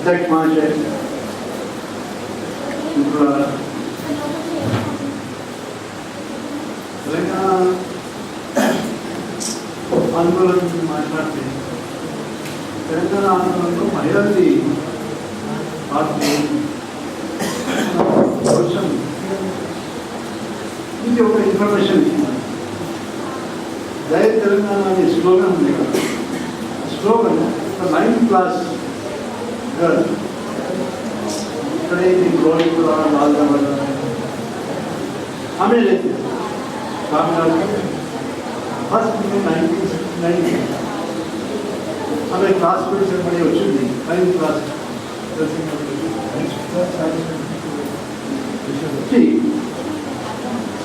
అధ్యక్ష మహాశయ, మిత్రులారా, తెలంగాణ ఆందోళన గురించి మాట్లాడితే తెలంగాణ ఆందోళనలో మహిళలది పార్టీ కొంచెం ఇది ఒక ఇన్ఫర్మేషన్ ఇచ్చింది. జై తెలంగాణ అనే స్లోగన్ ఉంది కదా, స్లోగన్ 9th క్లాస్ గర్ల్ ఇక్కడే గ్రోయింగ్ కూడా లాల్దాబాద్ ఆమె లేదు కాకినాడ ఫస్ట్ 1969 ఆమె క్లాస్ సెరమనీ వచ్చింది. 9th క్లాస్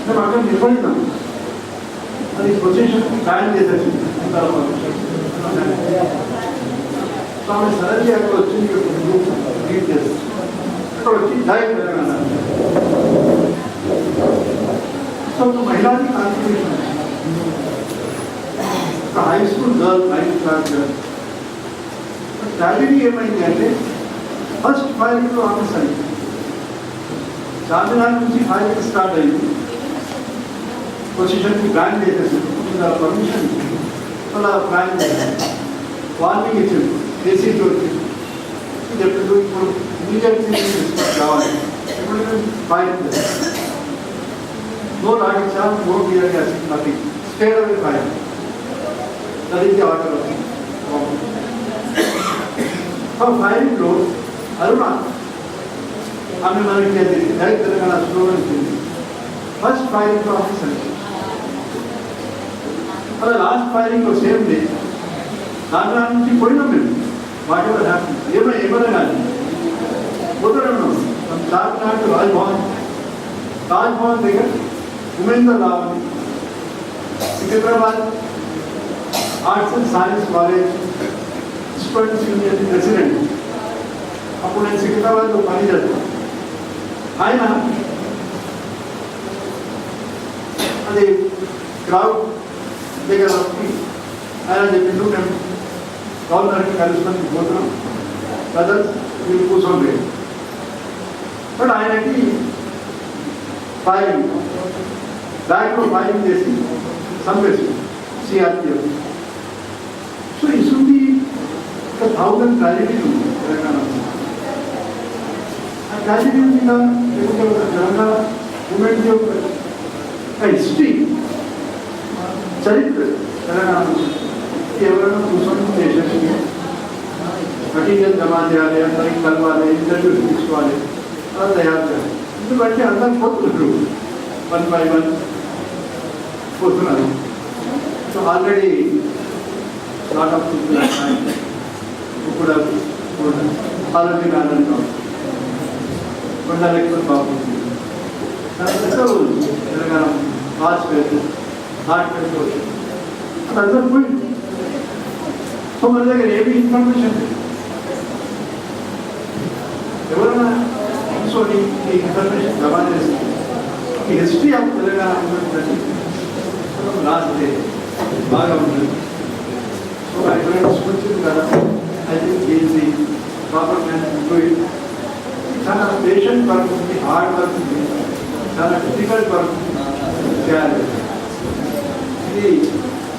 మేము అక్కడ నిలబడినాం. అది పొజిషన్ బ్యాన్ చేసేసింది. ఆమె సడన్లీ అక్కడ వచ్చింది, లీడ్ చేస్తుంది. అక్కడ వచ్చి జై తెలంగాణ. సో మహిళాది కాన్స్టిట్యూషన్ ఒక high school girl, 9th class girl. Tragedy ఏమైంది అంటే ఫస్ట్ ఫైరింగ్లో ఆమె సైడ్ చార్మినార్ నుంచి ఫైరింగ్ స్టార్ట్ అయింది. పొజిషన్కి బ్యాన్ చేసేసింది. పర్మిషన్ అలా బ్యాన్ చేసింది. వార్నింగ్ ఇచ్చింది. ఏసీకి వచ్చింది. ఇది ఎప్పుడు ఇప్పుడు ఇమీడియట్లీ కావాలి. ఇప్పుడు ఫైరింగ్ చేస్తాం. No rocket shop, no clear gas, nothing. Straight away firing. చదివితే ఆర్డర్ వచ్చింది. ఫైరింగ్లో అరుణ ఆమె మనకి అది జై తెలంగాణ స్లోగన్ ఇచ్చింది. ఫస్ట్ ఫైరింగ్లో ఆఫీసర్ అలా లాస్ట్ ఫైరింగ్లో సేమ్ డే దాంట్లో నుంచి పోయినాం మేము. వాట్ ఎవర్ హ్యాపీ ఏమైనా కానీ పోతున్నాం. చార్మినార్ రాజ్భవన్ దగ్గర ఉమేందర్ రావు అని Secunderabad arts and science college students union president. అప్పుడు నేను సికింద్రాబాద్లో పని చేస్తాను. ఆయన అది క్రౌడ్ దగ్గర వచ్చి ఆయన చెప్పిండు, మేము గవర్నర్కి కలుసుకొని పోతున్నాం, బ్రదర్స్ మీరు కూర్చోండి. బట్ ఆయనకి ఫైరింగ్ బ్యాగ్లో ఫైరింగ్ చేసి చంపేసింది సిఆర్పిఎఫ్. సో ఇసుంది 1000 ట్రాజడీలు ఉంది తెలంగాణలో. ఆ ట్రాజడీ మీద తెలంగాణ మూమెంట్ యొక్క హిస్టరీ, చరిత్ర తెలంగాణ ఎవరైనా కూర్చొని చేసేసి మెటీరియల్ జమా చేయాలి, అందరికి కలవాలి, ఇంటర్వ్యూస్ తీసుకోవాలి, అలా తయారు చేయాలి. ఎందుకంటే అందరు పోతున్నారు, 1 by 1 పోతున్నారు. So already lot of people ఇప్పుడు ఆల్రెడీ నాదంటాం కొండలెక్కువ బాగుంది. తెలంగాణ మార్చ్ పెట్టి నాట్ పెట్టుకోవచ్చు అది అందరూ పోయింది. సో మన దగ్గర ఏమి ఇన్ఫర్మేషన్ ఎవరైనా కూర్చొని ఈ ఇన్ఫర్మేషన్ జమా చేస్తుంది. ఈ హిస్టరీ ఆఫ్ తెలంగాణ రాస్తే బాగా ఉంటుంది. సో ఎక్కడైనా వచ్చింది కదా, I think easy proper management. చాలా పేషెంట్ వర్క్ ఉంది, హార్డ్ వర్క్ ఉంది, చాలా డిఫికల్ట్ వర్క్ చేయాలి. ఇది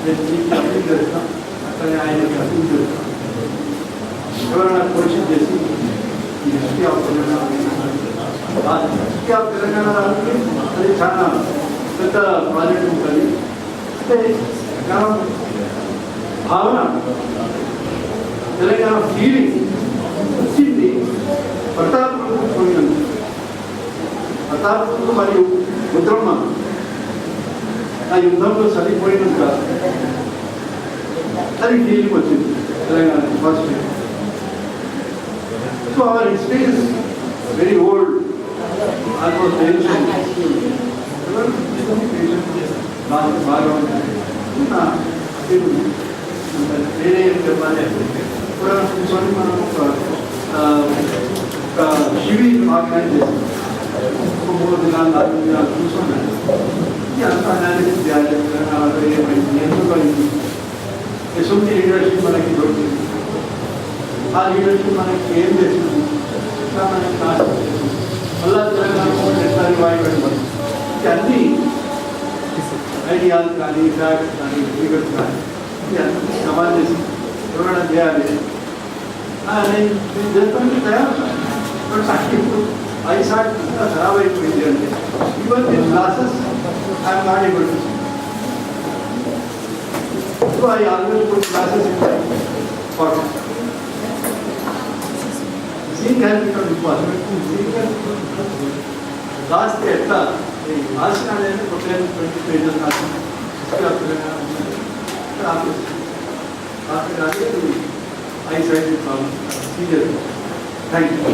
నేను మీకు అప్పీల్ చేస్తాం, అక్కడే ఆయనకి అప్పీల్ చేస్తాం. ఎవరైనా క్వశ్చన్ చేసి ఈ history of Telangana, history of Telangana రానికి అది చాలా పెద్ద ప్రాజెక్ట్ ఉంటుంది. అంటే భావన తెలంగాణ ఫీలింగ్ వచ్చింది ప్రతాపకు పోయినందు. ప్రతాపకు మరియు రుద్రమ్మ ఆ యుద్ధంలో చనిపోయినాక అది ఫీలింగ్ వచ్చింది Telangana first. So our history is very old, almost బాగా ఉంటుంది. వేరే ఏం చెప్పాలి అంటే కూడా కూర్చొని మనం ఒక శిబిర్ ఆర్గనైజ్ చేస్తాం. ఒక 3 దినాలు 4 దినాలు కూర్చొని అంతా అనాలిసిస్ చేయాలి. తెలంగాణలో ఏమైంది, ఎందుకు అయింది, ఎటువంటి లీడర్షిప్ మనకి దొరికింది, ఆ లీడర్షిప్ మనకి ఏం చేస్తుంది ఇంకా మనకి మళ్ళా తెలంగాణ ఎట్లా రివైవ్ పెట్టడం అన్ని ఐడియాలు కానీ ఫ్యాక్ట్స్ కానీ ఫిగర్స్ కానీ ఇవన్నీ సమాజ్ చేసి ఎవరైనా చేయాలి నేను చేస్తానికి తయారు బట్ ఇప్పుడు ఐసాట్ ఖరాబ్ అయిపోయింది అంటే even this glasses I'm not able to so I always put glasses in my pocket seeing has become important రాస్తే ఎట్లా రాసిన అనేది ఒక 20 పేజెస్ రాసిన eyesight problem serious thank you.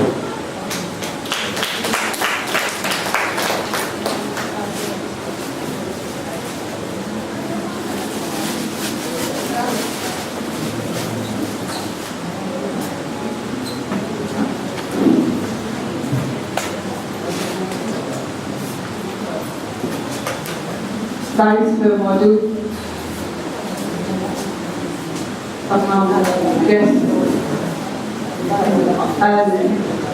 मौजूद अपना guests and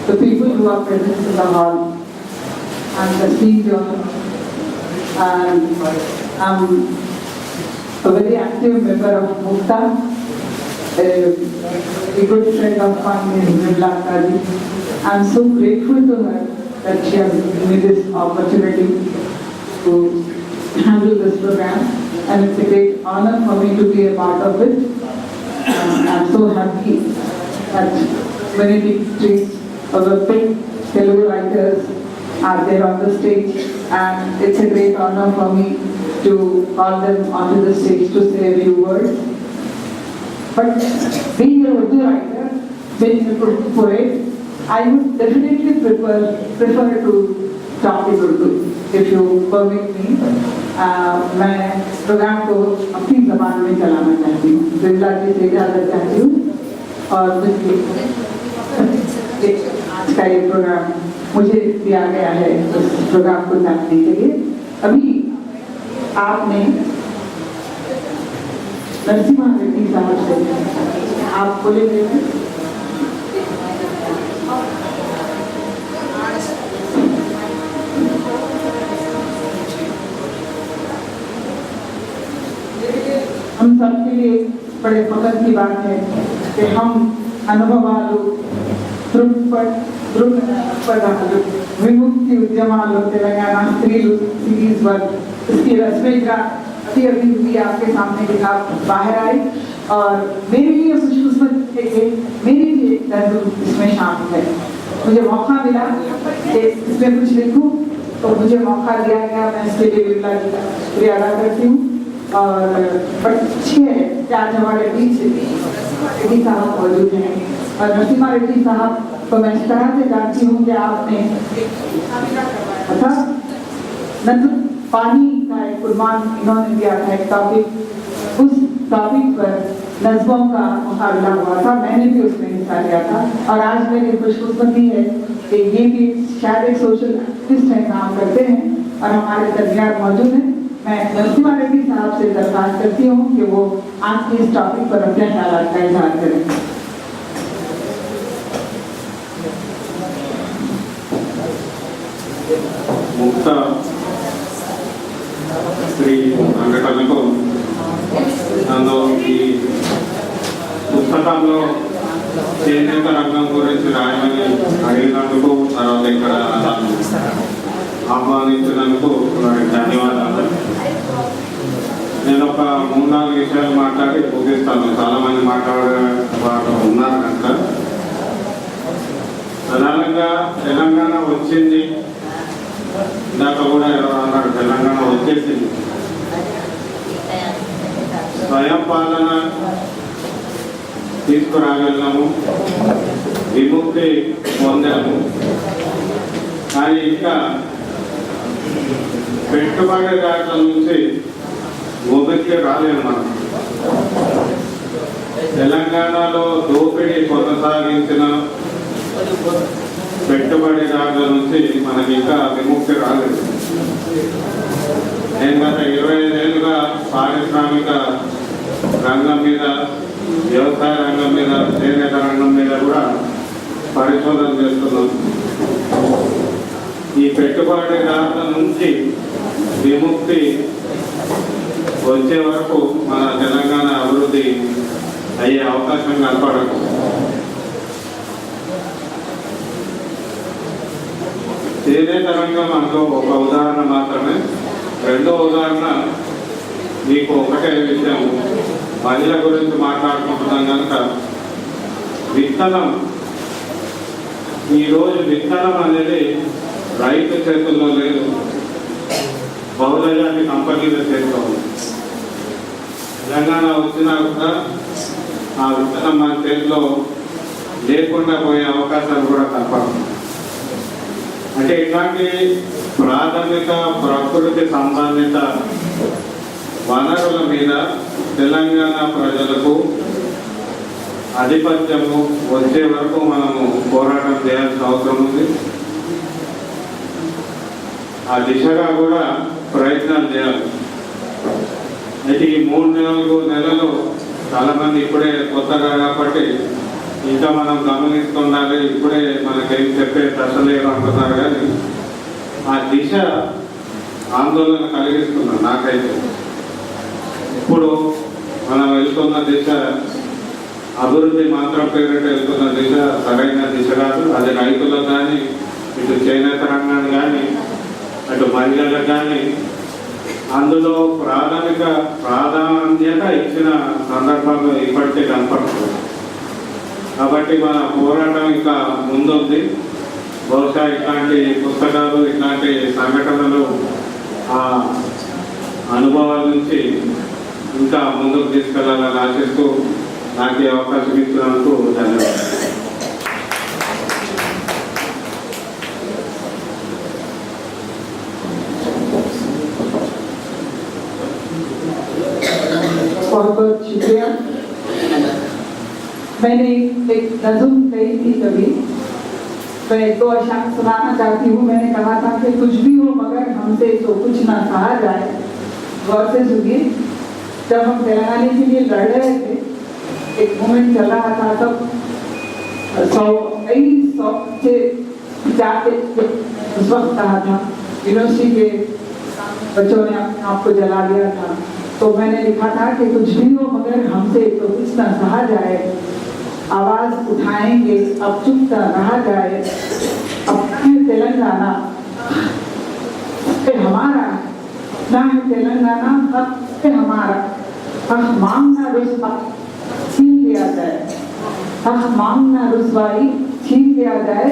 the people who are present in the hall and the speaker, and I'm a very active member of Mukta. A good friend of mine is Nirmala Kaji. I'm so grateful to her that she has given me this opportunity to handle this program, and it's a great honor for me to be a part of it. I'm so happy that many degrees of the big Telugu writers are there on the stage, and it's a great honor for me to call them onto the stage to say a few words. But being a Urdu writer, being a poet, I would definitely prefer to talk in Urdu, if you permit me. मैं programme को अपनी ज़बान में चलाना चाहती हूँ, बिरला जी से इजाज़त चाहती हूँ और आज का ये प्रोग्राम मुझे दिया गया है उस प्रोग्राम को जानने के लिए। अभी आपने नरसिम्हा रेड्डी साहब से आप बोलेंगे हम सबके लिए बड़े फख्र की बात है कि हम अनुभवालु దృక్పథాలు విముక్తి उद्यमालु तेलंगाना स्त्रीलु सीरीज वर्क इसकी रचना अभी अभी हुई आपके सामने किताब बाहर आई और मेरे लिए खुशकिस्मत है कि मेरी भी एक नज़र इसमें शामिल है। मुझे मौका मिला कि इसमें कुछ लिखूं तो मुझे मौका दिया गया, मैं इसके लिए बिरला जी का शुक्रिया अदा करती हूँ। और बट अच्छी है कि आज हमारे बीच रेड्डी साहब मौजूद हैं और नरसिम्हा रेड्डी साहब को मैं इस तरह से जानती हूँ कि आपने अच्छा नजर पानी का एक कुर्बान इन्होंने दिया था एक टॉपिक, उस टॉपिक पर नज़्मों का मुकाबला हुआ था, मैंने भी उसमें हिस्सा लिया था और आज मेरी खुशकिस्मती है कि ये भी शायद एक सोशल एक्टिविस्ट है, काम करते हैं और हमारे दरमियान मौजूद हैं। मैं नरसिम्हा रेड्डी साहब से दरख्वास्त करती हूँ कि वो आज के इस टॉपिक पर अपने ख्यालात का इजहार करें। मुक्त శ్రీ సంఘటనకు నన్ను ఈ పుస్తకంలో చేనేత రంగం గురించి రాయమని అడిగినందుకు, తర్వాత ఇక్కడ నన్ను ఆహ్వానించినందుకు ధన్యవాదాలు. నేను ఒక 3-4 విషయాలు మాట్లాడి ముగిస్తాను, చాలా మంది మాట్లాడే వారు ఉన్నారు కనుక. ప్రధానంగా తెలంగాణ వచ్చింది, ఇందాక కూడా ఎవరు అన్నారు తెలంగాణ వచ్చేసింది, స్వయం పాలన తీసుకురాగలము, విముక్తి పొందాము. కానీ ఇంకా పెట్టుబడిదారుల నుంచి విముక్తి రాలేదు. మనం తెలంగాణలో దోపిడీ కొనసాగించిన పెట్టుబడిదారుల నుంచి మనకి ఇంకా విముక్తి రాలేదు. నేను గత 25 ఏళ్ళుగా పారిశ్రామిక రంగం మీద, వ్యవసాయ రంగం మీద మీద, చేనేత రంగం మీద కూడా పరిశోధన చేస్తున్నాం. ఈ పెట్టుబడిదారుల నుంచి విముక్తి వచ్చే వరకు మన తెలంగాణ అభివృద్ధి అయ్యే అవకాశం కనపడదు. చేనేత రంగం అందులో ఒక ఉదాహరణ మాత్రమే. రెండో ఉదాహరణ మీకు ఒకటే విషయం, మహిళ గురించి మాట్లాడుకుంటున్నాం కనుక విత్తనం, ఈరోజు విత్తనం అనేది రైతు చేతుల్లో లేదు, బహుళజాతి కంపెనీల చేతిలో ఉంది. తెలంగాణ వచ్చినా కూడా ఆ విత్తనం మన చేతిలో లేకుండా పోయే అవకాశాలు కూడా కనపడవు. అంటే ఇట్లాంటి ప్రాథమిక ప్రకృతి సంబంధిత వనరుల మీద తెలంగాణ ప్రజలకు ఆధిపత్యము వచ్చే వరకు మనము పోరాటం చేయాల్సిన అవసరం ఉంది. ఆ దిశగా కూడా ప్రయత్నాలు చేయాలి. అయితే ఈ 3-4 నెలలు చాలామంది ఇప్పుడే కొత్తగా కాబట్టి ఇంకా మనం గమనిస్తుండాలి, ఇప్పుడే మనకేం చెప్పే దశలేరు అంటున్నారు. కానీ ఆ దిశ ఆందోళన కలిగిస్తున్నారు నాకైతే. ఇప్పుడు మనం వెళ్తున్న దిశ అభివృద్ధి మాత్రం పేరిట వెళ్తున్న దిశ సరైన దిశ కాదు. అది రైతులకు కానీ, ఇటు చేనేత రంగాన్ని కానీ, అటు మహిళలకు కానీ అందులో ప్రాధాన్యత ఇచ్చిన సందర్భాలు ఇప్పటికే కనపడుతుంది. కాబట్టి మన పోరాటం ఇంకా ముందుంది. బహుశా ఇట్లాంటి పుస్తకాలు, ఇట్లాంటి సంఘటనలు, ఆ అనుభవాల నుంచి ఇంకా ముందుకు తీసుకెళ్లాలని ఆశిస్తూ నాకు ఈ అవకాశం ఇచ్చినందుకు ధన్యవాదాలు. बहुत बहुत शुक्रिया। मैंने एक नज़म कही थी कभी, मैं 2 अशार सुनाना चाहती हूँ। मैंने कहा था कि कुछ भी हो मगर हमसे तो कुछ ना कहा जाए। गौर से सुनिए, जब हम तेलंगाना के लिए लड़ रहे थे, एक मूवमेंट चल रहा था, तब 100 से जाके उस वक्त कहा था, यूनिवर्सिटी के बच्चों ने अपने आप को जला दिया था। तो मैंने लिखा था कि कुछ भी हो मगर हमसे तो कुछ ना सहा जाए, आवाज उठाएंगे अब चुप ना रहा जाए, अपना है तेलंगाना पे हमारा, ना है तेलंगाना हक पे हमारा, हक मांगना रुसवाई छीन लिया जाए, हक मांगना रुसवाई छीन लिया जाए,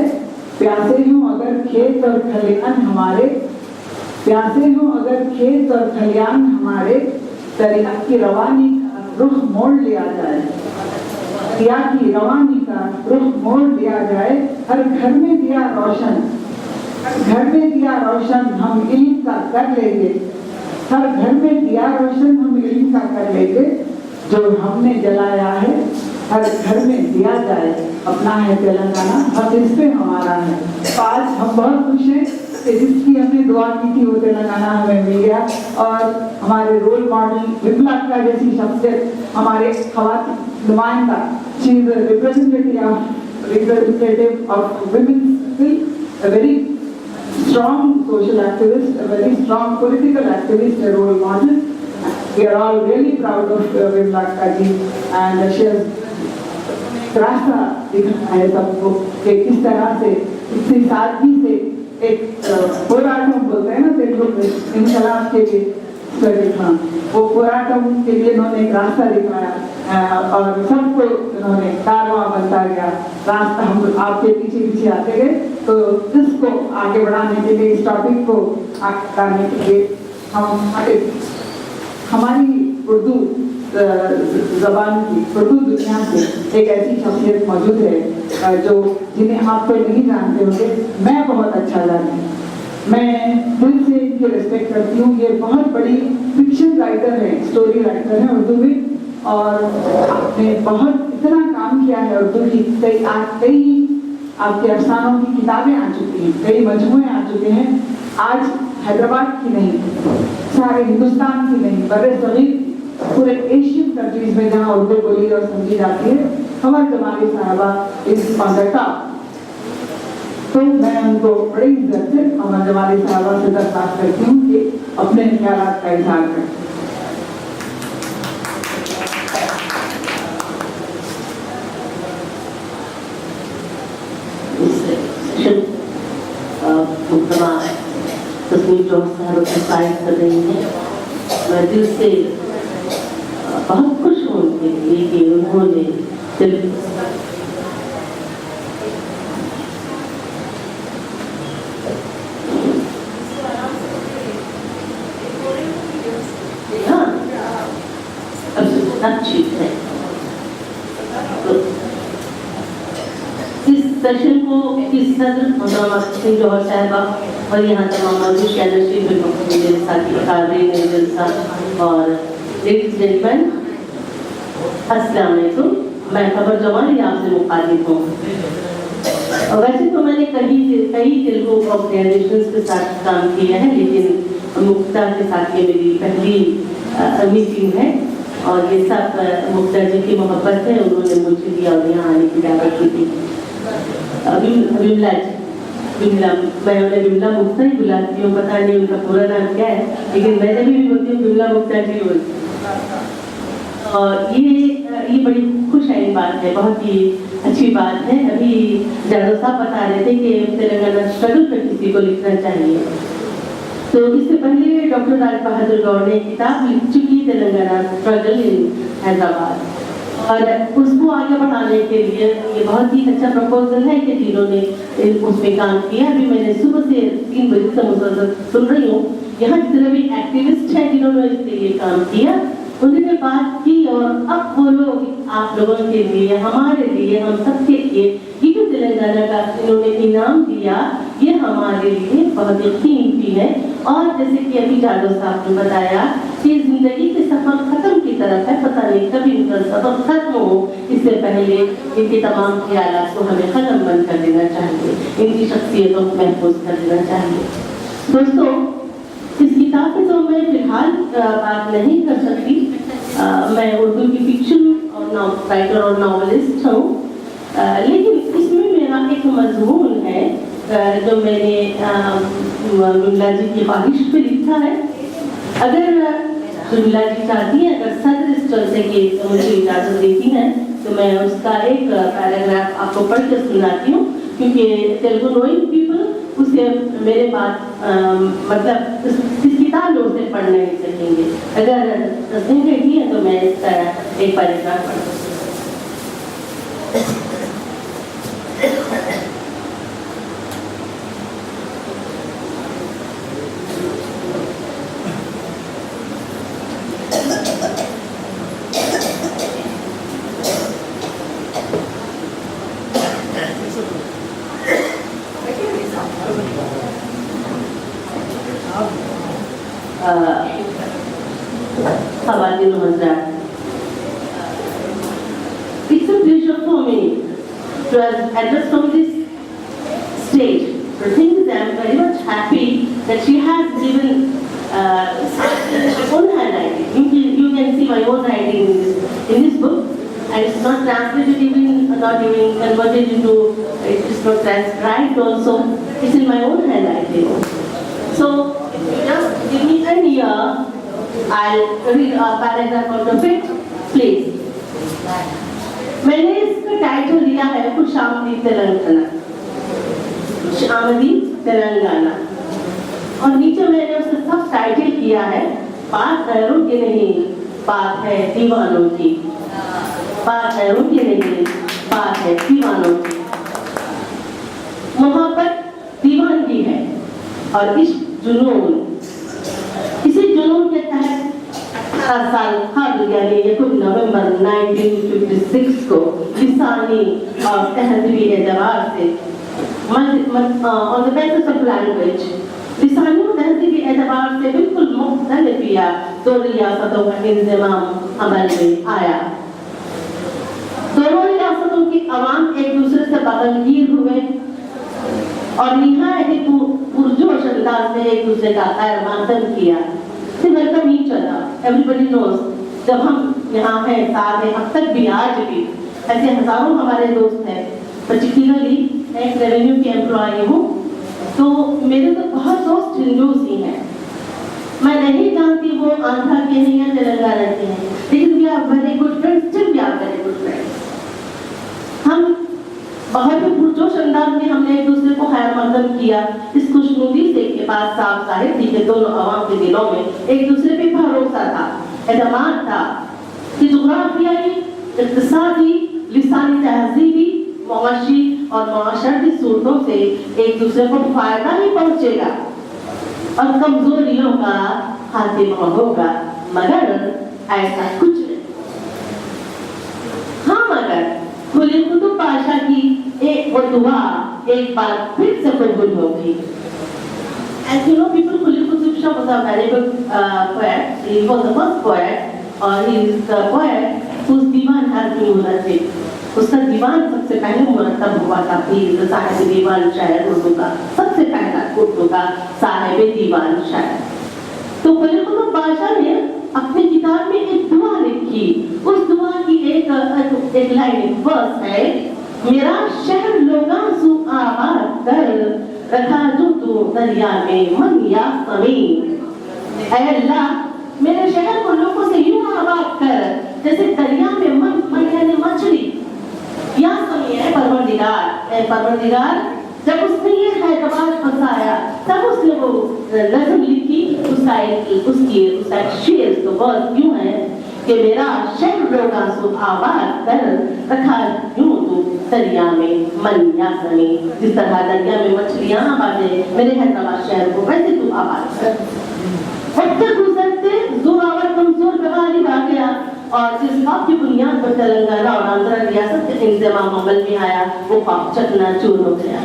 प्यासे हो अगर खेत और खलियान हमारे, प्यासे हो अगर खेत और खलियान हमारे, दरिया की रवानी का रुख मोड़ लिया जाए, दरिया की रवानी का रुख मोड़ लिया जाए, हर घर में दिया रोशन, हर घर में दिया रोशन हम इल्म का कर लेंगे, हर घर में दिया रोशन हम इल्म का कर लेंगे, जो हमने जलाया है हर घर में दिया जाए, अपना है तेलंगाना हक इस पे हमारा है। आज हम बहुत खुश हैं कि जिसकी हमने दुआ की थी वो तेलंगाना हमें मिल गया। और हमारे रोल मॉडल विमला का जैसी शख्सियत, हमारे खवातीन नुमाइंदा, she is representative of women's skill, a very strong social activist, a very strong political activist, a role model. We are all really proud of Vimla ji, and she has रास्ता दिखाया है सबको कि किस तरह से इतनी सादगी से एक पोराटम बोलते हैं ना तेलुगु में, इंकलाब के लिए, वो पोराटम के लिए उन्होंने एक रास्ता दिखाया और सबको उन्होंने कारवां बनता गया रास्ता। हम आपके पीछे पीछे आते गए, तो इसको आगे बढ़ाने के लिए, इस टॉपिक को आगे बढ़ाने के लिए हम हमारी उर्दू ज़बान की, उर्दू दुनिया से एक ऐसी शख्सियत मौजूद है जो जिन्हें आप तो नहीं जानते होंगे, मैं बहुत अच्छा जानती हूँ। मैं दिल से इनकी रिस्पेक्ट करती हूँ। ये बहुत बड़ी फिक्शन राइटर है, स्टोरी राइटर है उर्दू में, और आपने बहुत इतना काम किया है उर्दू की। कई आपके अफसानों की किताबें आ चुकी हैं, कई मजमूए आ चुके हैं। आज हैदराबाद की नहीं, सारे हिंदुस्तान की नहीं, बड़े सगीर पूरे एशियन कंट्रीज में जहाँ उर्दू बोली और समझी जाती है, कमर जमाली साहबा इज ऑन द टॉप। तो मैं उनको बड़ी इज्जत से कमर जमाली साहबा से दरख्वास्त करती हूँ कि अपने ख्यालात का इजहार करें। मुकदमा तस्वीर जो साइड कर रही है, मैं दिल से बहुत खुश हूँ उनके लिए कि उन्होंने अच्छी है। तो इस सेशन को इस सदर मोहतरमा सिंह जौहर साहबा और यहाँ तमाम मौजूद मेरे साथी कादरी जलसा और लेडीज जेंटलमैन, अस्सलाम वालेकुम। मैं खबर जमाली आपसे मुखातिब हूँ। वैसे तो मैंने कई तेलुगु ऑर्गेनाइजेशंस के साथ काम किया है, लेकिन मुक्ता के साथ ये मेरी पहली मीटिंग है और ये सब मुक्ता जी की मोहब्बत है, उन्होंने मुझे दिया और यहाँ आने की दावत की थी। विमला, मैं उन्हें विमला मुक्ता ही बुलाती हूँ, पता नहीं उनका पूरा नाम क्या है, लेकिन मैं जब भी बोलती हूँ विमला मुक्ता जी बोलती हूँ। और ये बड़ी खुशहाली बात है, बहुत ही अच्छी बात है। अभी जादव साहब बता रहे थे कि तेलंगाना स्ट्रगल पर किसी को लिखना चाहिए, तो इससे पहले डॉक्टर राज बहादुर गौड़ ने किताब लिख चुकी तेलंगाना स्ट्रगल इन हैदराबाद, और उसको आगे बढ़ाने के लिए ये बहुत ही अच्छा प्रपोजल है कि जिन्होंने उसमें काम किया। अभी मैंने सुबह से 3 बजे से मुसलसल सुन रही हूँ, यहाँ जितने भी एक्टिविस्ट हैं जिन्होंने इसके लिए काम किया, उन्होंने बात की, और अब वो लोग आप लोगों के लिए, हमारे लिए, हम सबके लिए ये जो तेलंगाना का इन्होंने इनाम दिया, ये हमारे लिए बहुत ही कीमती है। और जैसे कि अभी जादव साहब ने बताया कि जिंदगी के सफर खत्म की तरफ है, पता नहीं कभी इनका सफर खत्म हो, इससे पहले इनके तमाम ख्यालात को हमें कलम बंद कर देना चाहिए, इनकी शख्सियतों को महफूज कर देना चाहिए। दोस्तों, इस किताब पे तो मैं फिलहाल बात नहीं कर सकती, मैं उर्दू की फिक्शन और राइटर और नॉवलिस्ट हूँ, लेकिन इसमें मेरा एक मजमून है जो मैंने विमला जी की ख्वाहिश पे लिखा है। अगर विमला जी चाहती हैं, अगर सदर इस चलते की मुझे इजाज़त देती हैं, तो मैं उसका एक पैराग्राफ आपको पढ़ कर सुनाती हूँ, क्योंकि तेलुगु नोइंग पीपल उसे मेरे बाद मतलब इस किताब में उसे पढ़ नहीं सकेंगे। अगर तस्वीर देखी है तो मैं इसका एक paragraph पढ़ूँ। It's a pleasure for me to address from this stage. The thing is, I am very much happy that she has given own handwriting. You can see my own writing in this book, and it's not translated even, not even converted into, it's not transcribed also. It's in my own handwriting. So if you just give me an ear, I'll read a paragraph out of it, please. मैंने इसका title दिया है खुशामदीद तेलंगाना, खुशामदीद तेलंगाना, और नीचे मैंने उसे सब title किया है बात गैरों की नहीं, बात है दीवानों की, बात गैरों की नहीं, बात है दीवानों की। मोहब्बत दीवानगी है और इश्क जुनून, इसी जुनून के तहत साल हर यानी 1 नवंबर 1956 को लिसानी और तहजीबी एतबार से on the basis of language, लिसानी और तहजीबी एतबार से बिल्कुल मुख्तलिफ या 2 रियासतों का इंज़माम अमल में आया। दोनों रियासतों की अवाम एक दूसरे से बगलगीर हुए और निहायत पुरजोश अंदाज में एक दूसरे का खैर मकदम किया। Everybody knows, जब हम यहाँ हैं साथ हैं, अब तक भी आज भी ऐसे हजारों हमारे दोस्त हैं, पर्टिकुलरली एक रेवेन्यू की एम्प्लॉय हूँ, तो मेरे तो बहुत दोस्त हिंदूज ही हैं। मैं नहीं जानती वो आंध्रा के हैं या तेलंगाना के हैं, लेकिन we are very good friends, still we are very good friends. हम बहुत ही पुरजोश अंदाज में हमने एक दूसरे को खैर मकदम किया इस खुशनुदी से के बाद साफ जाहिर थी कि दोनों अवाम के दिलों में एक दूसरे पे भरोसा था, एतमाद था कि जुग्राफियाई, इक्तिसादी, लिसानी तहजीबी, मुआशी और मुआशरती सूरतों से एक दूसरे को फायदा ही पहुंचेगा और कमजोरियों का खात्मा होगा, मगर ऐसा कुछ नहीं। हाँ, मगर खुली कुतुब पाशा की एक वो दुआ एक बार फिर से कबूल होगी। As you know, people, Khuli Qutb Shah was a very good poet. He was the first poet, और he is the poet whose Diwan has been मुरतब। उसका दीवान सबसे पहले मुरतब हुआ था, फिर साहिब दीवान शायर उर्दू का सबसे पहला उर्दू का साहिब दीवान शायर। तो खुली कुतुब पाशा ने अपनी किताब में एक दुआ लिखी, उस दुआ की एक लाइन, एक वर्स है, मेरा शहर लोगांसु आबाद कर रखा जो तू दरिया में मन या समी। ऐ अल्लाह, मेरे शहर को लोगों से यूं आबाद कर जैसे दरिया में मन यानी मछली या समी है परवरदिगार। ऐ परवरदिगार, जब उसने ये हैदराबाद बसाया तब उसने वो नज़म लिखी, उसका एक शेर तो बहुत यूं है कि मेरा शहर लोगांसु आबाद कर रखा यूं तो दरिया में मन या समी। जिस तरह दरिया में मछलियां आबाद है, मेरे हैदराबाद शहर को वैसे तू आबाद कर। वक्त गुजरते जोरावर कमजोर बेगारी आ गया और जिस बात की बुनियाद पर तेलंगाना और आंध्र रियासत का इंतजाम अमल में आया वो पाक चकनाचूर हो गया।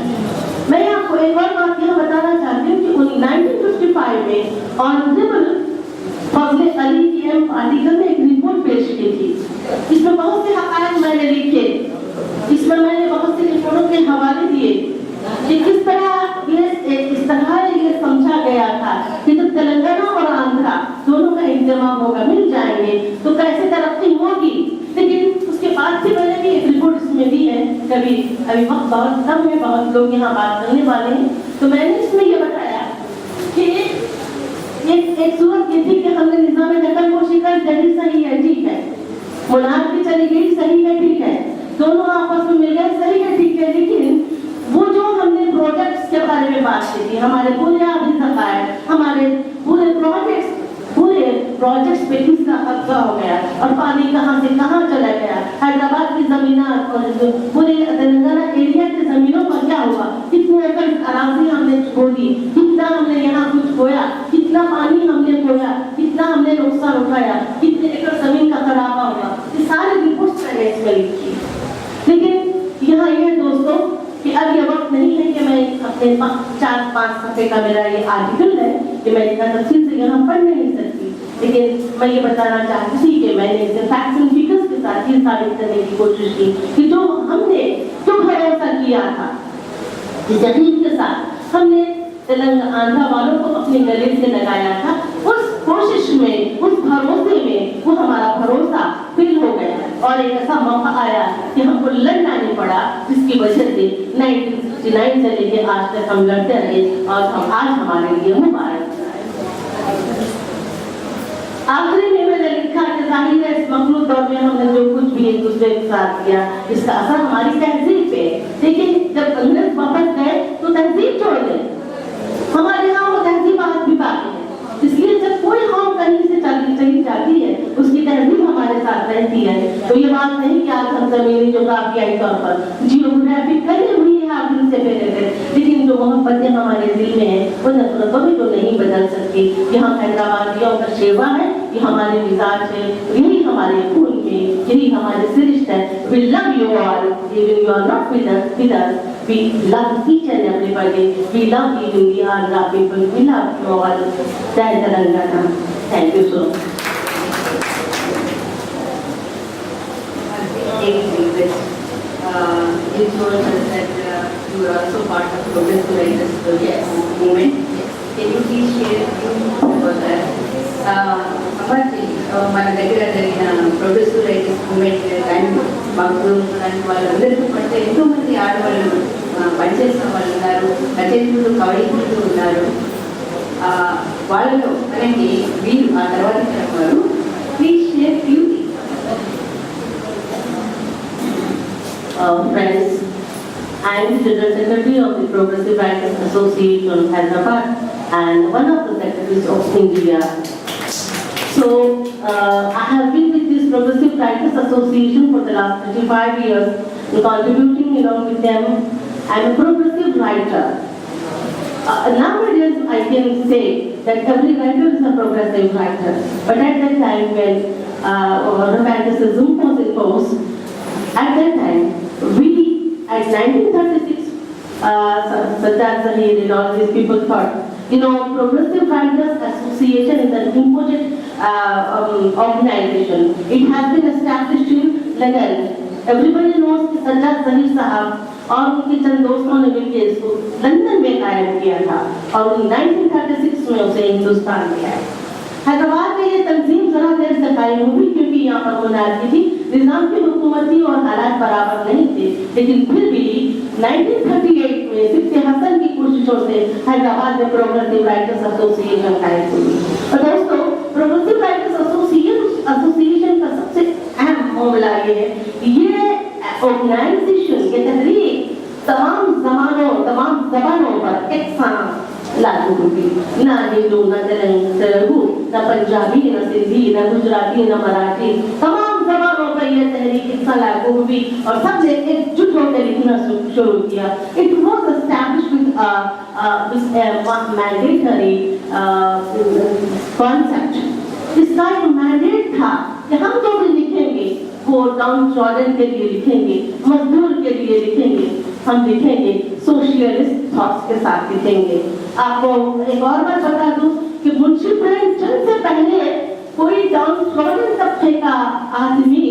मैं आपको एक और बात यहाँ बताना चाहती हूँ कि 1955 में ऑनरेबल फजले अली की एम आर्टिकल में एक रिपोर्ट पेश की थी। इसमें बहुत से हक़ाइक़ मैंने लिखे, इसमें मैंने बहुत से रिपोर्टों के हवाले दिए कि किस तरह ये समझा गया था कि जब तेलंगाना और आंध्रा दोनों का इंतजाम होगा, मिल जाएंगे तो कैसे तरक्की होगी। लेकिन उसके बाद से मैंने भी एक रिपोर्ट इसमें दी है, अभी वक्त बहुत कम है, बहुत लोग यहाँ बात करने वाले हैं, तो मैंने इसमें ये बताया कि एक सूरत ये थी कि हमने निज़ाम नकल को शिकार जड़ी सही है, ठीक है, मुनाद भी चली गई, सही है, ठीक है, दोनों आपस में मिल गए, सही है, ठीक है, लेकिन वो जो हमने प्रोजेक्ट्स के बारे में बात की थी, हमारे पूरे हमारे पूरे प्रोजेक्ट्स पे किसका कब्जा हो गया और पानी कहाँ से कहाँ चला गया, हैदराबाद की ज़मीनात और पूरे तेलंगाना एरिया की ज़मीनों का क्या हुआ, कितने एकड़ अराज़ी हमने छोड़ दी, कितना हमने यहाँ कुछ खोया, कितना पानी हमने खोया, कितना हमने नुकसान उठाया, कितने एकड़ ज़मीन का खराबा हुआ, ये सारे रिपोर्ट्स मैंने इसमें लिखी। लेकिन यहाँ ये दोस्तों कि अब ये वक्त नहीं है कि मैं अपने 4-5 सफ़े का मेरा ये आर्टिकल है कि मैं इतना तफसील से यहाँ पढ़ नहीं सकती, लेकिन मैं ये बताना चाहती थी कि मैंने इसे फैक्ट्स एंड फिगर्स के साथ ये साबित करने की कोशिश की कि जो हमने जो भरोसा किया था, जिस यकीन के साथ हमने तेलंगाना आंध्रा वालों को अपने गले से लगाया था, उस कोशिश में, उस भरोसे में वो हमारा भरोसा फिल हो गया और एक ऐसा मौका आया कि हमको लड़ना नहीं पड़ा, जिसकी वजह से 1969 से लेके आज तक हम लड़ते रहे और हम आज हमारे लिए मुबारक। आखिरी में मैंने लिखा कि जाहिर है इस मखलूक दौर में हमने जो कुछ भी एक दूसरे के साथ किया इसका असर हमारी तहजीब पे, लेकिन जब अंग्रेज वापस गए तो तहजीब छोड़ गए, हमारे यहाँ वो तहजीब आज भी बाकी है। इसलिए जब कोई कौम कहीं से चली जाती है उसकी तहजीब हमारे साथ रहती है। तो ये बात नहीं कि आज हम जमीनी जोग्राफियाई तौर पर जियोग्राफी करी हुई है आप दिन से पहले, लेकिन जो मोहब्बतें हमारे दिल में है वो नफरतों में तो नहीं बदल सकती। यहाँ हैदराबादियों का शेवा है, ये हमारे मिजाज है, यही हमारे खून में, यही हमारे सृष्ट है। We love you all, even you are not with us. We love each and everybody. We love even the Andhra people. We love you all. Jai Telangana. Thank you so much. You told us that you are also part of the Progressive Writers movement. Yes. Can you please share అయిపోతారు. కాబట్టి మన దగ్గర జరిగిన progressive writing moment కానీ మాకు వాళ్ళందరికీ పడితే ఎంతోమంది ఆడవాళ్ళు పనిచేసిన వాళ్ళు ఉన్నారు, రచయితులు కవయిత్రులు ఉన్నారు. వాళ్ళలో మనకి వీరు ఆ తర్వాత వారు please share few friends. I am the General Secretary of the Progressive Writers Association Hyderabad and one of the secretaries of India. So I have been with this Progressive Writers Association for the last 35 years, contributing along with them. I am a progressive writer. Nowadays I can say that every writer is a progressive writer. But at that time when romanticism was imposed, at that time we, at 1936, Sardar Zahir and all these people thought, Progressive Writers Association is an imposed organization. It has been established in London. Everybody knows कि Sardar Zahir साहब और उनके चंद दोस्तों ने मिलकर इसको London में कायम किया था और 1936 में उसे हिंदुस्तान में आया। हैदराबाद में ये तंजीम जरा देर से कायम हुई क्योंकि यहाँ पर मोनार्की थी, निजाम की हुकूमत थी और हालात बराबर नहीं थे, लेकिन फिर भी 1938 में सिफ्ते हसन की कोशिशों से हैदराबाद में प्रोग्रेसिव राइटर्स एसोसिएशन कायम हुई। और दोस्तों, प्रोग्रेसिव राइटर्स एसोसिएशन का सबसे अहम मामला ये है, ये ऑर्गेनाइजेशन, ये तहरीक तमाम जबानों पर एक साथ लागू होगी। ना हिंदू, ना तेलुगु, ना पंजाबी, ना सिंधी, ना गुजराती, ना मराठी, तमाम जबानों पर यह तहरीक एक साथ लागू हुई और सबने एकजुट होकर लिखना शुरू किया। It was established with this mandatory concept. इसका एक मैंडेट था कि हम जो भी लिखेंगे वो डाउन ट्रॉडन के लिए लिखेंगे, मजदूर के लिए लिखेंगे, हम लिखेंगे सोशलिस्ट थॉट्स के साथ लिखेंगे। आपको एक और बात बता दूं कि मुंशी प्रेमचंद से पहले कोई डाउन ट्रॉडन तबके का आदमी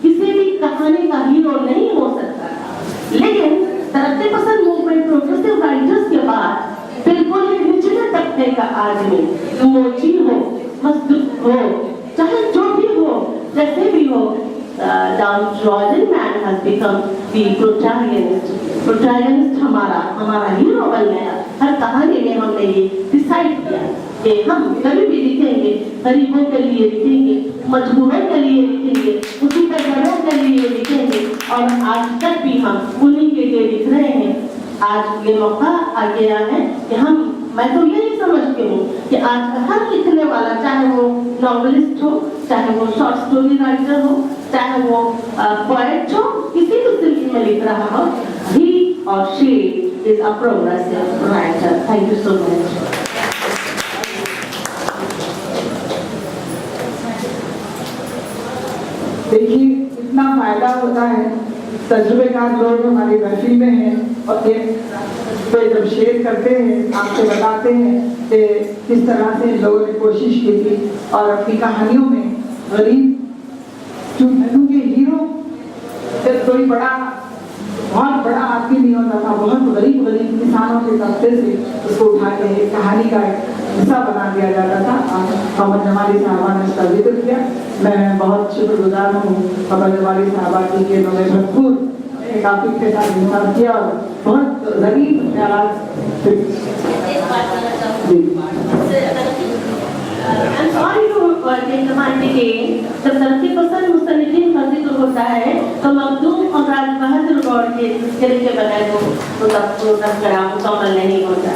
किसी भी कहानी का हीरो नहीं हो सकता था, लेकिन तरक्की पसंद मूवमेंट प्रोग्रेसिव राइटर्स के बाद बिल्कुल निचले तबके का आदमी, मोची हो, मजदूर हो, चाहे जो भी हो, जैसे भी हो, downtrodden man has become the protagonist. Protagonist हमारा हीरो बन गया। हर कहानी में हमने ये डिसाइड किया कि हम कभी भी लिखेंगे, गरीबों के लिए लिखेंगे, मजबूरों के लिए लिखेंगे, उसी तरह के लिए लिखेंगे और आज तक भी हम उन्हीं के लिए लिख रहे हैं। आज ये मौका आ गया है कि मैं तो यही समझती हूँ कि आज का हर लिखने वाला, चाहे वो नॉवेलिस्ट हो, चाहे वो शॉर्ट स्टोरी राइटर हो, चाहे वो पोएट हो, किसी भी सिलसिले में लिख रहा हो, he or she is a progressive writer. Thank you so much. देखिए, इतना फायदा होता है, तजुर्बेकार लोग हमारी महफिल में हैं और एक तो जब शेयर करते हैं, आपसे बताते हैं कि किस तरह से लोगों ने कोशिश की थी और अपनी कहानियों में गरीब चुनू के हीरो कोई बहुत बड़ा आदमी नहीं होता था, बहुत गरीब किसानों के तबके से उसको उठा के कहानी का हिस्सा बना दिया जाता था। कमर जमाली साहबा ने उसका जिक्र किया। मैं बहुत शुक्रगुजार हूँ कमर जमाली साहबा की कि उन्होंने भरपूर काफी के साथ इंतजार किया और बहुत गरीब ख्याल I'm sorry to take the mic again. जब तरक्की पसंद मुस्तनिफिन का जिक्र होता है तो मखदूम और राज बहादुर गौर के तस्करे के बगैर वो तस्करा मुकम्मल नहीं होता।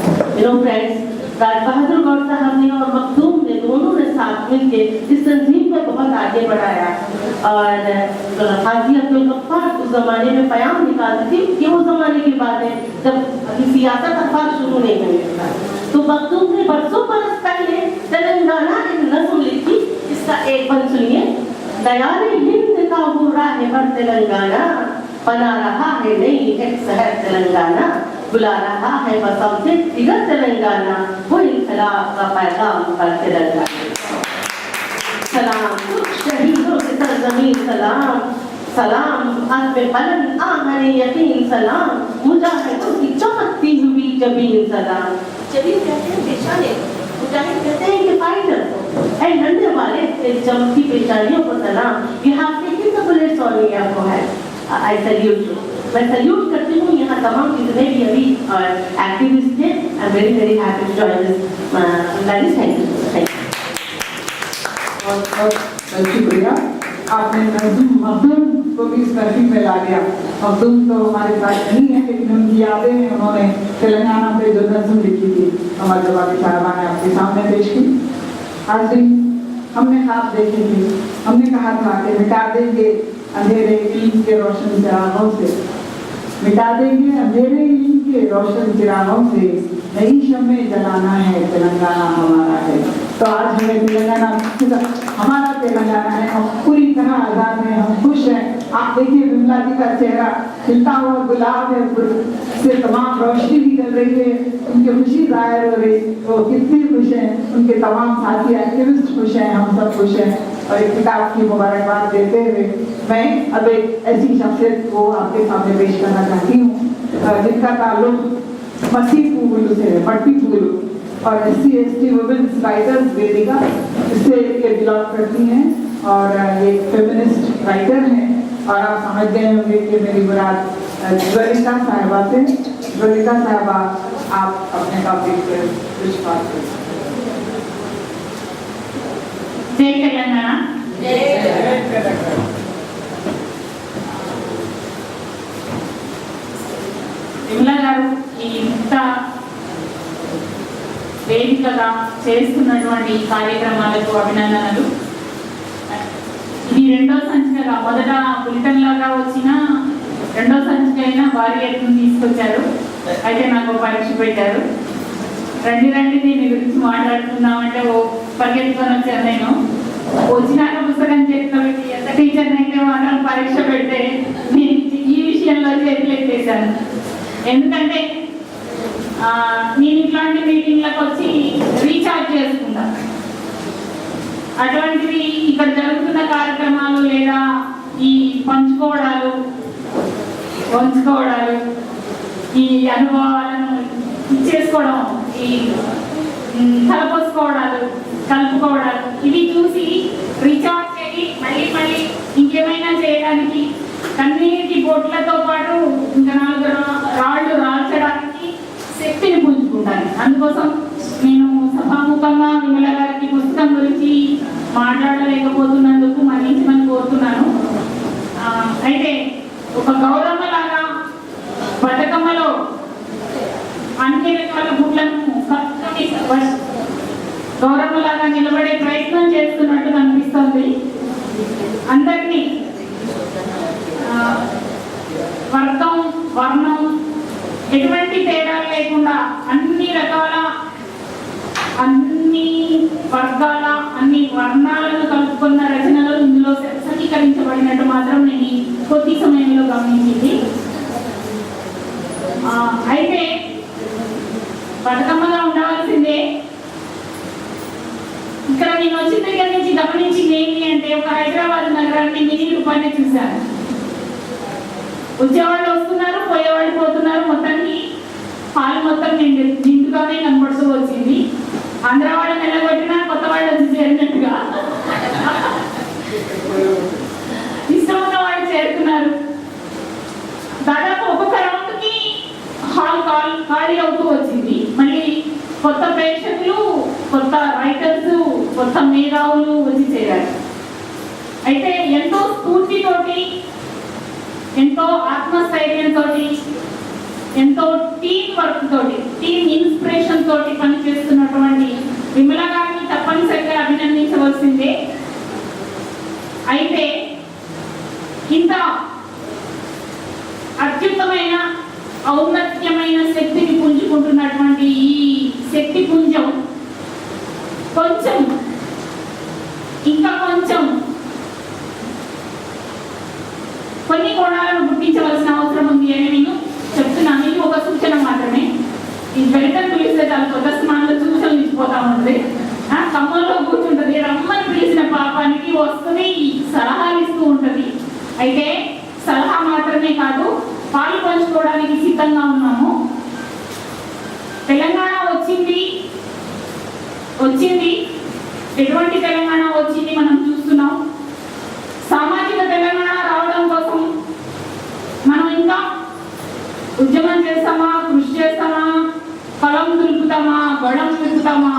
फ्रेंड्स, राज बहादुर गौर साहब ने और मखदूम ने दोनों ने साथ मिलकर इस तंजीम को बहुत आगे बढ़ाया और हाजी अब्दुल गफ्फार उस जमाने में बयान निकालती थी कि वो जमाने की बात है जब अभी सियासत अखबार शुरू नहीं हुई था। तो मखदूम ने बरसों बरस पहले तेलंगाना एक नज़्म लिखी, इसका एक बंद सुनिए। दयारे हिंद का वो राह पर तेलंगाना, बना रहा है नई एक शहर तेलंगाना, बुला रहा है बसम से जिगर तेलंगाना, वो इनकलाब का पैगाम पर तेलंगाना। सलाम शहीदों के सरजमीन, सलाम सलाम आत्म बुलंद आहन यकीन, सलाम मुजाहिदों की चमकती हुई जबीन, सलाम। जबीन कहते हैं बेशाने, मुजाहिद कहते हैं कि फाइटर एंड लड़ने वाले जब की पेशानियों को सलाम, you have taken the bullets on your forehead, I salute you. मैं सैल्यूट करती हूँ यहाँ तमाम जितने भी अभी एक्टिविस्ट थे। I am very very happy to join this rally. Thank you. बहुत शुक्रिया। आपने मखदूम को भी इस महफिल में ला दिया। मखदूम तो हमारे पास नहीं है, लेकिन उनकी यादें उन्होंने तेलंगाना पे जो नज़्म लिखी थी हमारे जवाबी साहबा ने आपके सामने पेश की। आज दिन हमने ख्वाब देखे थे, हमने कहा था कि मिटा देंगे अंधेरे इल्म के रोशन चिरागों से, मिटा देंगे अंधेरे इल्म के रोशन चिरागों से, नई शम्में जलाना है, तेलंगाना हमारा है। तो आज हमें तेलंगाना हमारा तेलंगाना है, हम पूरी तरह आज़ाद हैं, हम खुश हैं। आप देखिए विमला जी का चेहरा खिलता हुआ गुलाब है, से तमाम रोशनी निकल रही है, उनकी खुशी जाहिर हो रही, वो कितनी खुश हैं, उनके तमाम साथी एक्टिविस्ट खुश हैं, हम सब खुश हैं। और एक किताब की मुबारकबाद देते हुए मैं अब एक ऐसी शख्सियत को आपके सामने पेश करना चाहती हूँ जिनका ताल्लुक मसी पूलू से है, पट्टी पूलू, और SC/ST वुमेन्स राइटर्स वेदिका इससे ये बिलोंग करती हैं और ये फेमिनिस्ट राइटर हैं। और आप समझ गए होंगे कि मेरी मुराद ज्वलिका साहिबा से। ज्वलिका साहिबा, आप अपने टॉपिक पर कुछ बात करें। जय तेलंगाना। విమలా గారు ఇంత వేదికగా చేస్తున్నటువంటి కార్యక్రమాలకు అభినందనలు. ఇది రెండో సంచికగా, మొదట బులెటిన్ లాగా వచ్చిన రెండో సంచిక అయినా భారీ ఎత్తున తీసుకొచ్చారు. అయితే నాకు పరీక్ష పెట్టారు, రండి రండి దీని గురించి మాట్లాడుతున్నామంటే ఓ పరిగెత్తుకొని వచ్చాను. నేను వచ్చినాక పుస్తకం చేతిలో పెట్టి ఎంత టీచర్ని అయితే మాత్రం పరీక్ష పెడితే నేను ఈ విషయంలో చేతులు ఎత్తేసాను. ఎందుకంటే నేను ఇట్లాంటి మీటింగ్లకు వచ్చి రీఛార్జ్ చేసుకుంటా. అటువంటివి ఇక్కడ జరుగుతున్న కార్యక్రమాలు లేదా ఈ పంచుకోవడాలు, పంచుకోవడాలు, ఈ అనుభవాలను ఇచ్చేసుకోవడం, ఈ కలపోసుకోవడాలు, కలుపుకోవడాలు, ఇవి చూసి రీఛార్జ్ చేయి మళ్ళీ మళ్ళీ ఇంకేమైనా చేయడానికి, కన్నీటి బొట్లతో పాటు ఇంకా 4 రాళ్ళు రాల్చడానికి శక్తిని పుంజుకుంటాను. అందుకోసం నేను సభాముఖంగా విమల గారికి పుస్తకం గురించి మాట్లాడలేకపోతున్నందుకు మన్నించమని కోరుతున్నాను. అయితే ఒక గౌరమ్మలాగా బతుకమ్మలో అన్ని రకాల గుడ్లను గౌరమ్మలాగా నిలబడే ప్రయత్నం చేస్తున్నట్టు కనిపిస్తుంది. అందరినీ వర్గం, వర్ణం ఎటువంటి తేడాలు లేకుండా అన్ని రకాల, అన్ని వర్గాల, అన్ని వర్ణాలను కలుపుకున్న రచనలు ఇందులో సమీకరించబడినట్టు మాత్రం నేను కొద్ది సమయంలో గమనించింది. అయితే బతుకమ్మగా ఉండవలసిందే. ఇక్కడ నేను వచ్చిన దగ్గర నుంచి గమనించింది ఏంటి అంటే, ఒక హైదరాబాద్ నగరాన్ని మినీ రూపాన్ని చూశాను. వచ్చేవాళ్ళు వస్తున్నారు, పోయేవాళ్ళు పోతున్నారు, మొత్తానికి హాల్ మొత్తం నిండుగానే కనబడుతూ వచ్చింది. ఆంధ్ర వాళ్ళు నిలబెట్టినా కొత్త వాళ్ళు వచ్చి చేరినట్టుగా ఇష్టం ఉన్న వాళ్ళు చేరుతున్నారు. దాదాపు ఒక్కొక్క రౌండ్కి హాల్ ఖాళీ అవుతూ వచ్చింది. మళ్ళీ కొత్త ప్రేక్షకులు, కొత్త రైటర్స్, కొత్త మేధావులు వచ్చి చేరారు. అయితే ఎంతో స్ఫూర్తితోటి, ఎంతో ఆత్మస్థైర్యంతో, ఎంతో టీమ్ వర్క్ తోటి, టీమ్ ఇన్స్పిరేషన్ తోటి పనిచేస్తున్నటువంటి విమల గారిని తప్పనిసరిగా అభినందించవలసిందే. అయితే ఇంత అత్యుత్తమైన, ఔన్నత్యమైన శక్తిని పుంజుకుంటున్నటువంటి ఈ శక్తి పుంజం కొంచెం, ఇంకా కొంచెం కొన్ని కోణాలను గుర్తించవలసిన అవసరం ఉంది అని నేను చెప్తున్నాను. ఇది ఒక సూచన మాత్రమే. ఈ వెంటనే పిలిస్తే చాలా కొత్త స్నానంలో సూచనలు ఇచ్చిపోతా ఉంటుంది. ఖమ్మంలో కూర్చుంటుంది, రమ్మని పిలిచిన పాపానికి వస్తుంది, సలహాలు ఇస్తూ ఉంటుంది. అయితే సలహా మాత్రమే కాదు, పాలు పంచుకోవడానికి సిద్ధంగా ఉన్నాము. తెలంగాణ వచ్చింది వచ్చింది. ఎటువంటి తెలంగాణ వచ్చింది మనం చూస్తున్నాం. సామాజిక తెలంగాణ రావడం కోసం మనం ఇంకా ఉద్యమం చేస్తామా, కృషి చేస్తామా, పొలం దులుపుతామా, గొడవ దులుపుతామా,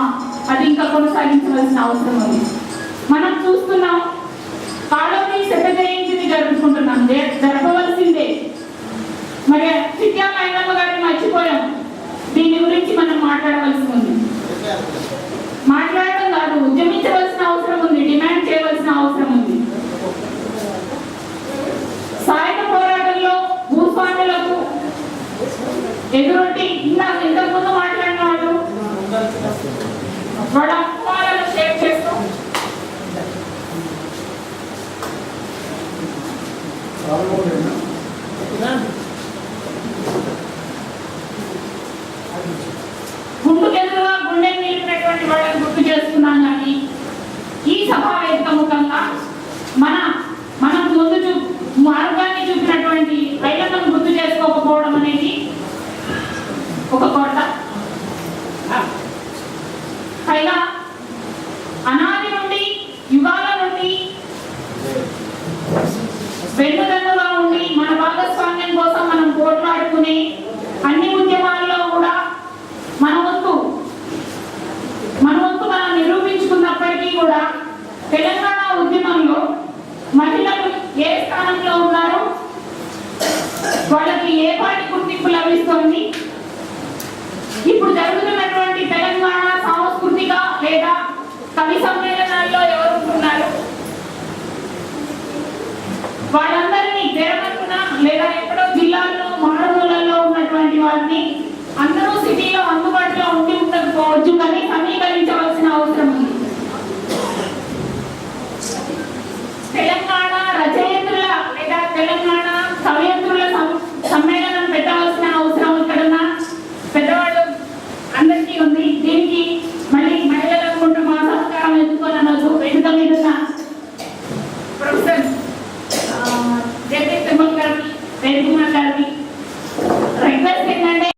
అది ఇంకా కొనసాగించవలసిన అవసరం ఉంది. మనం చూస్తున్నాం, కాళోజీ శత జయంతిని జరుపుకుంటున్నాం, జరపవలసిందే. మరి చిట్యాల ఐలమ్మ గారిని మర్చిపోయాం. దీని గురించి మనం మాట్లాడవలసి ఉంది. మాట్లాడడం కాదు, ఉద్యమించవలసిన అవసరం ఉంది, డిమాండ్ చేయవలసిన అవసరం ఉంది. సాయుధ పోరాటంలో భూస్వాములకు ఎదురొట్టి ఇంతకుముందు మాట్లాడిన వాళ్ళు వాళ్ళ అభిప్రాయాలను షేర్ చేస్తూ గుండెకెదురుగా గుండె నిలిపినటువంటి వాళ్ళని గుర్తు చేస్తున్నాం. కానీ ఈ సభా వేదిక ముఖంగా మనం ముందు మార్గాన్ని చూపినటువంటి ఐలమ్మను గుర్తు చేసుకోకపోవడం అనేది ఒక కొరత. పైగా అనాది నుండి, యుగాల నుండి వెన్నుదన్నుగా ఉండి మన భాగస్వామ్యం కోసం మనం పోట్లాడుకునే అన్ని ఉద్యమాల్లో కూడా మన వంతు మనం నిరూపించుకున్నప్పటికీ కూడా తెలంగాణ ఉద్యమంలో మహిళలు ఏ స్థానంలో ఉన్నారు, వాళ్ళకి ఏ పాటి గుర్తింపు లభిస్తుంది, ఇప్పుడు జరుగుతున్నటువంటి తెలంగాణ సాంస్కృతిక లేదా కవి సమ్మేళనాల్లో ఎవరు ఉంటున్నారు, వాళ్ళందరినీ తెరమట్టున లేదా ఎక్కడో జిల్లాల్లో మారుమూలల్లో ఉన్నటువంటి వారిని అందరూ సిటీలో అందుబాటులో ఉండి ఉండకపోవచ్చు, కానీ సమీకరించవలసిన అవసరం ఉంది. తెలంగాణ రచయిత్రుల లేదా తెలంగాణ కవయిత్రుల సమ్మేళనం పెట్టవలసిన అవసరం ఇక్కడున్న పెద్దవాళ్ళు అందరికీ ఉంది. దీనికి మళ్ళీ మహిళలు అనుకుంటూ మా సహకారం ఎందుకోనొచ్చు. వేదిక మీద ఉన్న ప్రొఫెసర్ జగదీష్ తిమ్మల్ గారికి, వేదిక గారికి